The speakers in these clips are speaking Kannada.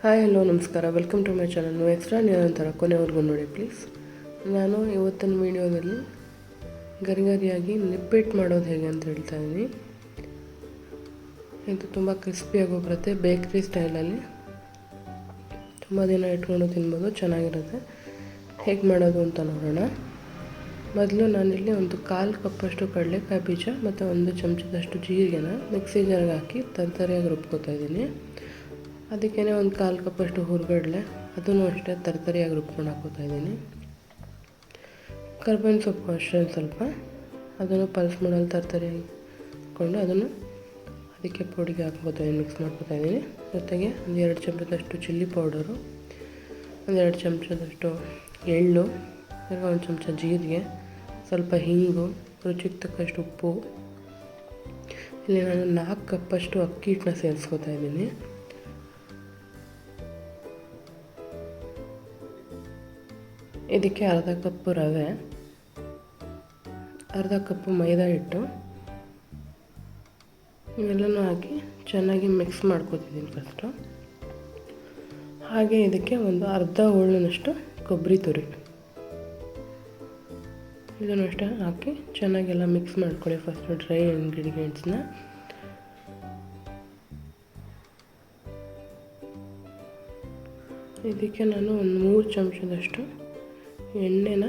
ಹಾಯ್ ಹಲೋ ನಮಸ್ಕಾರ, ವೆಲ್ಕಮ್ ಟು ಮೈ ಚಾನಲ್. ನೀವು ಎಕ್ಸ್ಟ್ರಾ ನಿರಂತರ ಕೊನೆವರೆಗೂ ನೋಡಿ ಪ್ಲೀಸ್. ನಾನು ಇವತ್ತಿನ ವೀಡಿಯೋದಲ್ಲಿ ಗರಿಗರಿಯಾಗಿ ನಿಪ್ಪಟ್ಟು ಮಾಡೋದು ಹೇಗೆ ಅಂತ ಹೇಳ್ತಾ ಇದ್ದೀನಿ. ಇದು ತುಂಬ ಕ್ರಿಸ್ಪಿಯಾಗಿ ಬರುತ್ತೆ, ಬೇಕ್ರಿ ಸ್ಟೈಲಲ್ಲಿ ತುಂಬ ದಿನ ಇಟ್ಕೊಂಡು ತಿನ್ಬೋದು, ಚೆನ್ನಾಗಿರುತ್ತೆ. ಹೇಗೆ ಮಾಡೋದು ಅಂತ ನೋಡೋಣ. ಮೊದಲು ನಾನಿಲ್ಲಿ ಒಂದು 1/4 ಕಪ್ಪಷ್ಟು ಕಡಲೆಕಾಯಿ ಬೀಜ ಮತ್ತು 1 ಚಮಚದಷ್ಟು ಜೀರಿಗೆನ ಮಿಕ್ಸಿ ಜಾರ್ಗೆ ಹಾಕಿ ತರತರಿಯಾಗಿ ರುಬ್ಕೋತಾ ಇದ್ದೀನಿ. ಅದಕ್ಕೇ 1/4 ಕಪ್ಪಷ್ಟು ಹುರ್ಗಡ್ಲೆ, ಅದನ್ನು ಅಷ್ಟೇ ತರತರಿಯಾಗಿ ರುಬ್ಕೊಂಡು ಹಾಕೋತಾ ಇದ್ದೀನಿ. ಕರ್ಬೇವಿನ ಸೊಪ್ಪು ಅಷ್ಟೇ ಸ್ವಲ್ಪ, ಅದನ್ನು ಪಲ್ಸ್ ಮಾಡಲು ತರತರಿಯಾಗಿ ಹಾಕ್ಕೊಂಡು ಅದನ್ನು ಅದಕ್ಕೆ ಪುಡಿಗೆ ಹಾಕ್ಕೋತಾ ಇದ್ದೀನಿ, ಮಿಕ್ಸ್ ಮಾಡ್ಕೋತಾ ಇದ್ದೀನಿ. ಜೊತೆಗೆ 2 ಚಮಚದಷ್ಟು ಚಿಲ್ಲಿ ಪೌಡರು, 2 ಚಮಚದಷ್ಟು ಎಳ್ಳು, 1 ಚಮಚ ಜೀರಿಗೆ, ಸ್ವಲ್ಪ ಹಿಂಗು, ರುಚಿಗೆ ತಕ್ಕಷ್ಟು ಉಪ್ಪು. ಇಲ್ಲಿ ನಾನು 4 ಕಪ್ಪಷ್ಟು ಅಕ್ಕಿ ಹಿಟ್ಟನ್ನ ಸೇರಿಸ್ಕೋತಾ ಇದ್ದೀನಿ. ಇದಕ್ಕೆ ಅರ್ಧ ಕಪ್ಪು ರವೆ, ಅರ್ಧ ಕಪ್ಪು ಮೈದಾ ಹಿಟ್ಟು, ಇವೆಲ್ಲನೂ ಹಾಕಿ ಚೆನ್ನಾಗಿ ಮಿಕ್ಸ್ ಮಾಡ್ಕೊತಿದ್ದೀನಿ ಫಸ್ಟು. ಹಾಗೆ ಇದಕ್ಕೆ ಒಂದು ಅರ್ಧ ಹೋಳಿನಷ್ಟು ಕೊಬ್ಬರಿ ತುರಿ, ಇದನ್ನು ಅಷ್ಟೇ ಹಾಕಿ ಚೆನ್ನಾಗೆಲ್ಲ ಮಿಕ್ಸ್ ಮಾಡ್ಕೊಳ್ಳಿ ಫಸ್ಟು ಡ್ರೈ ಇಂಗ್ರೀಡಿಯೆಂಟ್ಸ್ನ. ಇದಕ್ಕೆ ನಾನು ಒಂದು 3 ಚಮಚದಷ್ಟು ಎಣ್ಣೆನ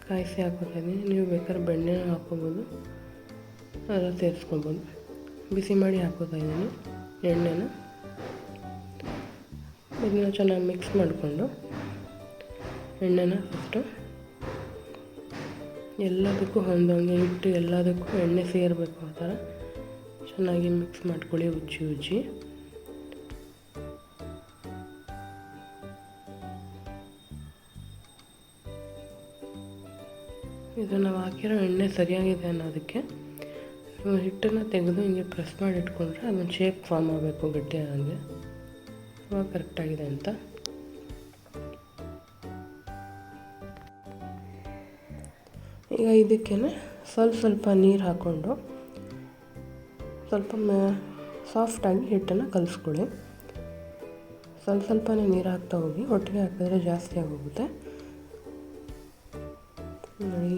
ಕಾಯಿಸಿ ಹಾಕೋತಾ ಇದ್ದೀನಿ. ನೀವು ಬೇಕಾದ್ರೆ ಬೆಣ್ಣೆನ ಹಾಕ್ಕೊಬೋದು, ಅದನ್ನು ಸೇರಿಸ್ಕೊಬೋದು. ಬಿಸಿ ಮಾಡಿ ಹಾಕೋತಾ ಇದ್ದೀನಿ ಎಣ್ಣೆನ. ಇದನ್ನು ಚೆನ್ನಾಗಿ ಮಿಕ್ಸ್ ಮಾಡಿಕೊಂಡು ಎಣ್ಣೆನ ಫಸ್ಟು ಎಲ್ಲದಕ್ಕೂ ಹೊಂದೋಂಗೆ ಇಟ್ಟು ಎಲ್ಲದಕ್ಕೂ ಎಣ್ಣೆ ಸೇರಬೇಕು, ಆ ಥರ ಚೆನ್ನಾಗಿ ಮಿಕ್ಸ್ ಮಾಡ್ಕೊಳ್ಳಿ ಉಜ್ಜಿ. ಇದು ನಾವು ಹಾಕಿರೋ ಎಣ್ಣೆ ಸರಿಯಾಗಿದೆ ಅನ್ನೋದಕ್ಕೆ ಹಿಟ್ಟನ್ನು ತೆಗೆದು ಹಿಂಗೆ ಪ್ರೆಸ್ ಮಾಡಿ ಇಟ್ಕೊಂಡ್ರೆ ಅದೊಂದು ಶೇಪ್ ಫಾರ್ಮ್ ಆಗಬೇಕು ಗಟ್ಟಿಯಾಗಿ, ಅವಾಗ ಕರೆಕ್ಟಾಗಿದೆ ಅಂತ. ಈಗ ಇದಕ್ಕೇ ಸ್ವಲ್ಪ ನೀರು ಹಾಕ್ಕೊಂಡು ಸ್ವಲ್ಪ ಸಾಫ್ಟಾಗಿ ಹಿಟ್ಟನ್ನು ಕಲಿಸ್ಕೊಳ್ಳಿ. ಸ್ವಲ್ಪನೇ ನೀರು ಹಾಕ್ತಾ ಹೋಗಿ, ಒಟ್ಟಿಗೆ ಹಾಕಿದ್ರೆ ಜಾಸ್ತಿ ಆಗೋಗುತ್ತೆ.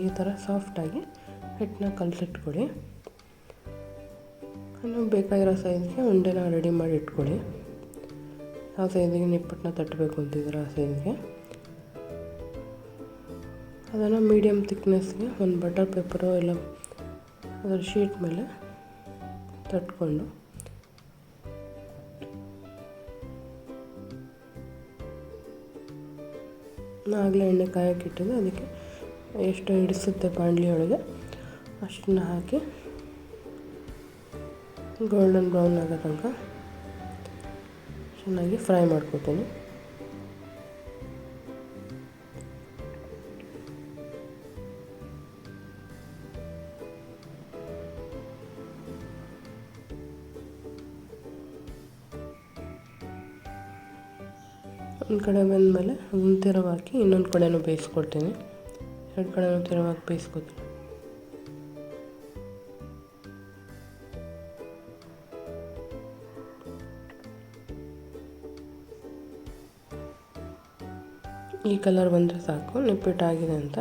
ಈ ಥರ ಸಾಫ್ಟಾಗಿ ಹಿಟ್ಟನ್ನ ಕಲಸಿಟ್ಕೊಳ್ಳಿ. ನೀವು ಬೇಕಾಗಿರೋ ಸೈಜ್ಗೆ ಉಂಡೆನ ರೆಡಿ ಮಾಡಿ ಇಟ್ಕೊಳ್ಳಿ. ಆ ಸೈಜಿಗೆ ನಿಪ್ಪಟ್ಟನ್ನ ತಟ್ಟಬೇಕು ಅಂತಿದ್ರೆ ಆ ಸೈಜ್ಗೆ ಅದನ್ನು ಮೀಡಿಯಮ್ ಥಿಕ್ನೆಸ್ಗೆ ಒಂದು ಬಟರ್ ಪೇಪರು ಇಲ್ಲ ಅದರ ಶೀಟ್ ಮೇಲೆ ತಟ್ಕೊಂಡು ಆಗಲೇ ಎಣ್ಣೆ ಕಾಯಕ್ಕೆ ಇಟ್ಟಿದ್ದು, ಅದಕ್ಕೆ ಎಷ್ಟು ಹಿಡಿಸುತ್ತೆ ಬಾಣಲಿ ಒಳಗೆ ಅಷ್ಟನ್ನ ಹಾಕಿ ಗೋಲ್ಡನ್ ಬ್ರೌನ್ ಆಗೋ ತನಕ ಚೆನ್ನಾಗಿ ಫ್ರೈ ಮಾಡ್ಕೊತೀನಿ. ಒಂದು ಕಡೆ ಬಂದಮೇಲೆ ಒಂದು ತಿರುವು ಹಾಕಿ ಇನ್ನೊಂದು ಕಡೆನೂ ಬೇಯಿಸ್ಕೊಳ್ತೀನಿ. 2 ಕಡೆನೂ ತಿರುವಾಗಿ ಬೇಯಿಸ್ಕೊತೀನಿ. ಈ ಕಲರ್ ಬಂದರೆ ಸಾಕು, ನಿಪ್ಪಟ್ಟಾಗಿದೆ ಅಂತ.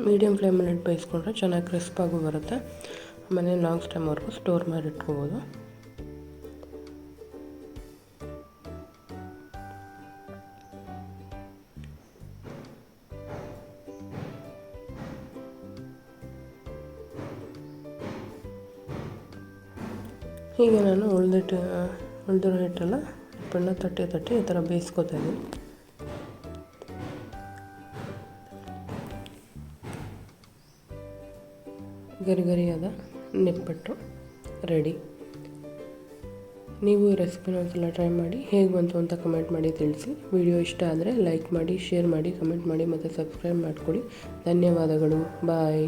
ಮೀಡಿಯಮ್ ಫ್ಲೇಮಲ್ಲಿ ಇಟ್ಟು ಬೇಯಿಸ್ಕೊಂಡ್ರೆ ಚೆನ್ನಾಗಿ ಕ್ರಿಸ್ಪಾಗೂ ಬರುತ್ತೆ. ಆಮೇಲೆ ಲಾಂಗ್ ಟೈಮ್ವರೆಗೂ ಸ್ಟೋರ್ ಮಾಡಿ ಇಟ್ಕೋಬೋದು. ಹೀಗೆ ನಾನು ಉಳಿದಿರೋ ಹಿಟ್ಟೆಲ್ಲ ನಿಪ್ಪಟ್ಟನ್ನ ತಟ್ಟಿ ಈ ಥರ ಬೇಯಿಸ್ಕೊತಾ ಇದ್ದೀನಿ. ಗರಿಗರಿಯಾದ ನಿಪ್ಪಟ್ಟು ರೆಡಿ. ನೀವು ಈ ರೆಸಿಪಿನ ಒಂದ್ಸಲ ಟ್ರೈ ಮಾಡಿ, ಹೇಗೆ ಬಂತು ಅಂತ ಕಮೆಂಟ್ ಮಾಡಿ ತಿಳಿಸಿ. ವಿಡಿಯೋ ಇಷ್ಟ ಆದರೆ ಲೈಕ್ ಮಾಡಿ, ಶೇರ್ ಮಾಡಿ, ಕಮೆಂಟ್ ಮಾಡಿ ಮತ್ತು ಸಬ್ಸ್ಕ್ರೈಬ್ ಮಾಡ್ಕೊಳ್ಳಿ. ಧನ್ಯವಾದಗಳು. ಬಾಯ್.